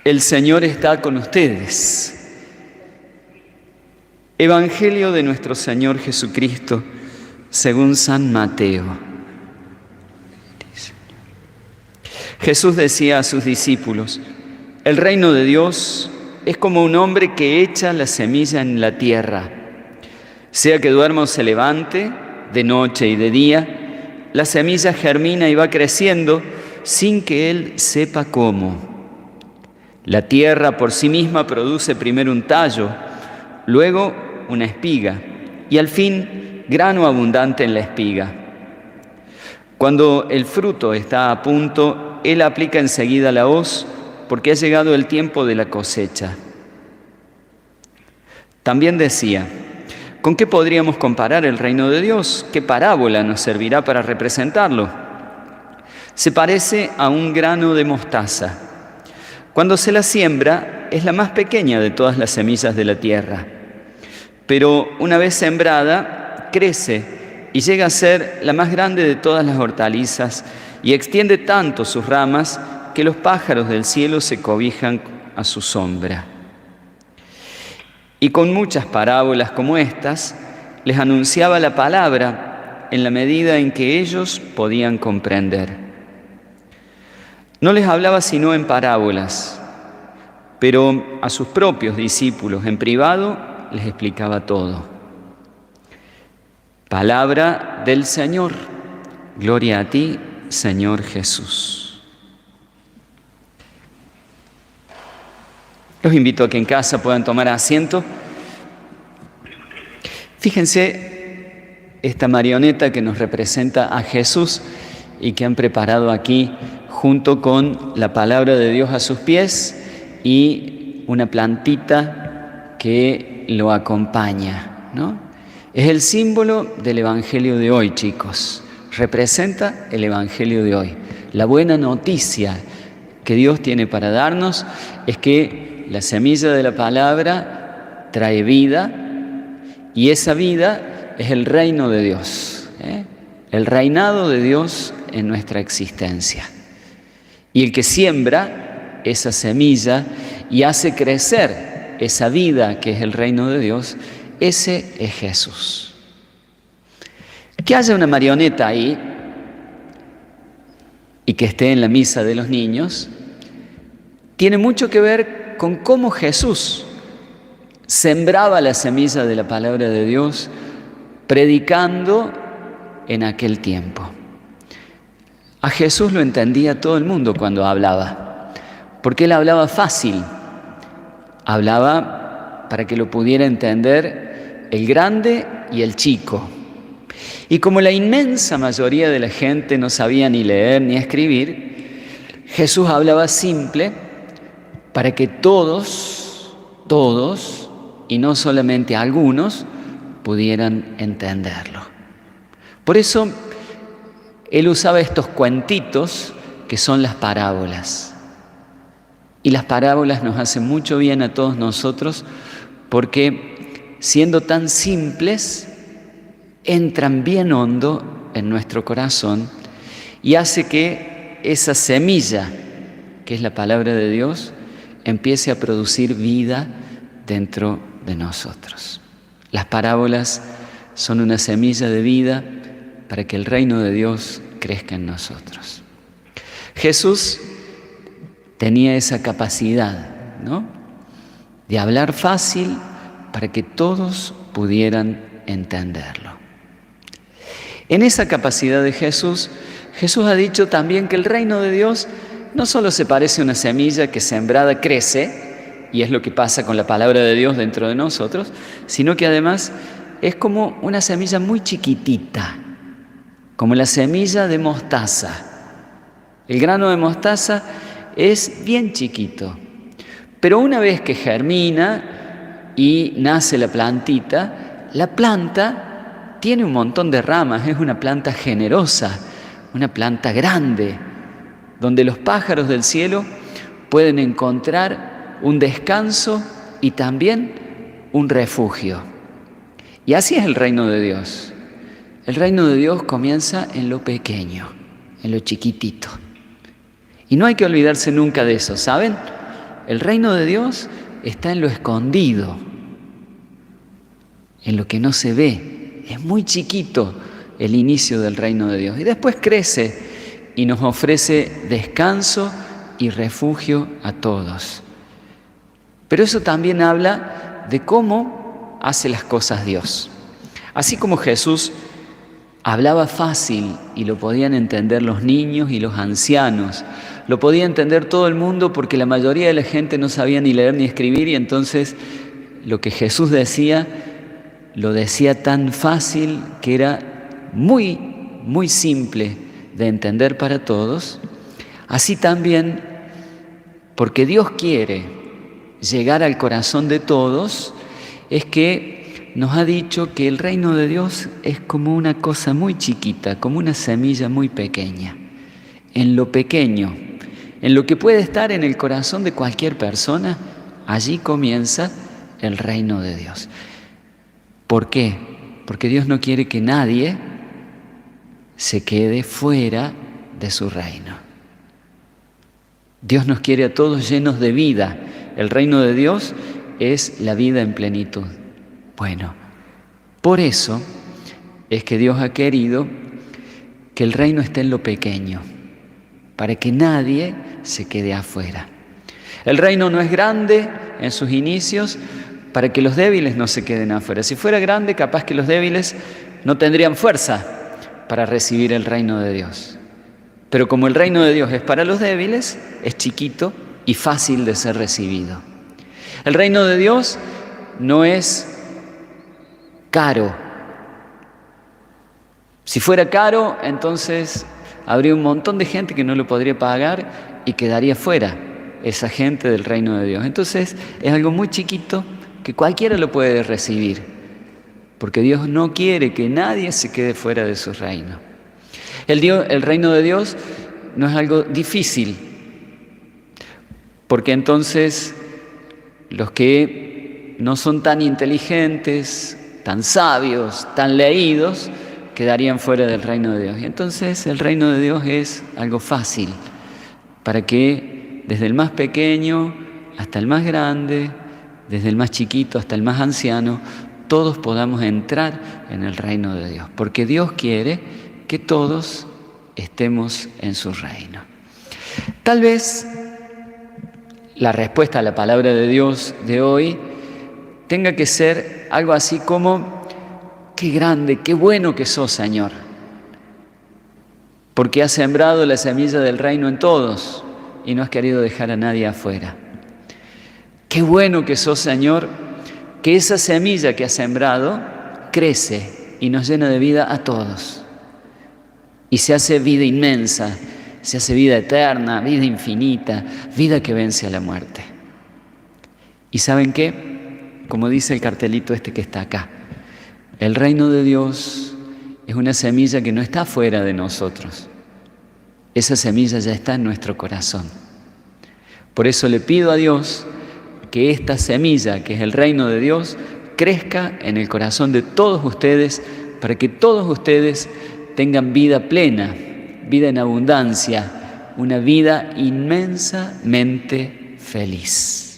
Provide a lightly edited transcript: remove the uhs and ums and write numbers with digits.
El Señor está con ustedes. Evangelio de nuestro Señor Jesucristo, según San Mateo. Jesús decía a sus discípulos: el reino de Dios es como un hombre que echa la semilla en la tierra. Sea que duerma o se levante, de noche y de día, la semilla germina y va creciendo sin que él sepa cómo. La tierra por sí misma produce primero un tallo, luego una espiga y al fin grano abundante en la espiga. Cuando el fruto está a punto, él aplica enseguida la hoz porque ha llegado el tiempo de la cosecha. También decía: ¿con qué podríamos comparar el reino de Dios? ¿Qué parábola nos servirá para representarlo? Se parece a un grano de mostaza. Cuando se la siembra, es la más pequeña de todas las semillas de la tierra. Pero una vez sembrada, crece y llega a ser la más grande de todas las hortalizas y extiende tanto sus ramas que los pájaros del cielo se cobijan a su sombra. Y con muchas parábolas como estas, les anunciaba la palabra en la medida en que ellos podían comprender. No les hablaba sino en parábolas, pero a sus propios discípulos en privado les explicaba todo. Palabra del Señor. Gloria a ti, Señor Jesús. Los invito a que en casa puedan tomar asiento. Fíjense esta marioneta que nos representa a Jesús y que han preparado aquí junto con la palabra de Dios a sus pies y una plantita que lo acompaña, ¿no? Es el símbolo del Evangelio de hoy, chicos. Representa el Evangelio de hoy. La buena noticia que Dios tiene para darnos es que la semilla de la palabra trae vida y esa vida es el reino de Dios, el reinado de Dios en nuestra existencia. Y el que siembra esa semilla y hace crecer esa vida que es el reino de Dios, ese es Jesús. Que haya una marioneta ahí y que esté en la misa de los niños, tiene mucho que ver con cómo Jesús sembraba la semilla de la palabra de Dios, predicando en aquel tiempo. A Jesús lo entendía todo el mundo cuando hablaba, porque Él hablaba fácil, hablaba para que lo pudiera entender el grande y el chico. Y como la inmensa mayoría de la gente no sabía ni leer ni escribir, Jesús hablaba simple para que todos, y no solamente algunos, pudieran entenderlo. Por eso Él usaba estos cuentitos que son las parábolas. Y las parábolas nos hacen mucho bien a todos nosotros porque siendo tan simples, entran bien hondo en nuestro corazón y hace que esa semilla, que es la palabra de Dios, empiece a producir vida dentro de nosotros. Las parábolas son una semilla de vida para que el reino de Dios crezca en nosotros. Jesús tenía esa capacidad, ¿no?, de hablar fácil para que todos pudieran entenderlo. En esa capacidad de Jesús, Jesús ha dicho también que el reino de Dios no solo se parece a una semilla que sembrada crece, y es lo que pasa con la palabra de Dios dentro de nosotros, sino que además es como una semilla muy chiquitita, como la semilla de mostaza. El grano de mostaza es bien chiquito, pero una vez que germina y nace la plantita, la planta tiene un montón de ramas, es una planta generosa, una planta grande, donde los pájaros del cielo pueden encontrar un descanso y también un refugio. Y así es el reino de Dios. El reino de Dios comienza en lo pequeño, en lo chiquitito. Y no hay que olvidarse nunca de eso, ¿saben? el reino de Dios está en lo escondido, en lo que no se ve. Es muy chiquito el inicio del reino de Dios. Y después crece y nos ofrece descanso y refugio a todos. Pero eso también habla de cómo hace las cosas Dios. Así como Jesús hablaba fácil y lo podían entender los niños y los ancianos, lo podía entender todo el mundo porque la mayoría de la gente no sabía ni leer ni escribir, y entonces lo que Jesús decía, lo decía tan fácil que era muy, muy simple de entender para todos. Así también, porque Dios quiere llegar al corazón de todos, es que nos ha dicho que el reino de Dios es como una cosa muy chiquita, como una semilla muy pequeña. En lo pequeño, en lo que puede estar en el corazón de cualquier persona, allí comienza el reino de Dios. ¿Por qué? Porque Dios no quiere que nadie se quede fuera de su reino. Dios nos quiere a todos llenos de vida. El reino de Dios es la vida en plenitud. Bueno, por eso es que Dios ha querido que el reino esté en lo pequeño, para que nadie se quede afuera. El reino no es grande en sus inicios para que los débiles no se queden afuera. Si fuera grande, capaz que los débiles no tendrían fuerza para recibir el reino de Dios. Pero como el reino de Dios es para los débiles, es chiquito y fácil de ser recibido. El reino de Dios no es caro. Si fuera caro, entonces habría un montón de gente que no lo podría pagar y quedaría fuera esa gente del reino de Dios. Entonces es algo muy chiquito que cualquiera lo puede recibir, porque Dios no quiere que nadie se quede fuera de su reino. El reino de Dios no es algo difícil, porque entonces los que no son tan inteligentes, tan sabios, tan leídos, quedarían fuera del reino de Dios. Y entonces el reino de Dios es algo fácil, para que desde el más pequeño hasta el más grande, desde el más chiquito hasta el más anciano, todos podamos entrar en el reino de Dios, porque Dios quiere que todos estemos en su reino. Tal vez la respuesta a la palabra de Dios de hoy tenga que ser algo así como: qué grande, qué bueno que sos, Señor, porque has sembrado la semilla del reino en todos y no has querido dejar a nadie afuera. Qué bueno que sos, Señor, que esa semilla que has sembrado crece y nos llena de vida a todos. Y se hace vida inmensa, se hace vida eterna, vida infinita, vida que vence a la muerte. ¿Y saben qué? Como dice el cartelito este que está acá, el reino de Dios es una semilla que no está fuera de nosotros. Esa semilla ya está en nuestro corazón. Por eso le pido a Dios que esta semilla, que es el reino de Dios, crezca en el corazón de todos ustedes, para que todos ustedes tengan vida plena, vida en abundancia, una vida inmensamente feliz.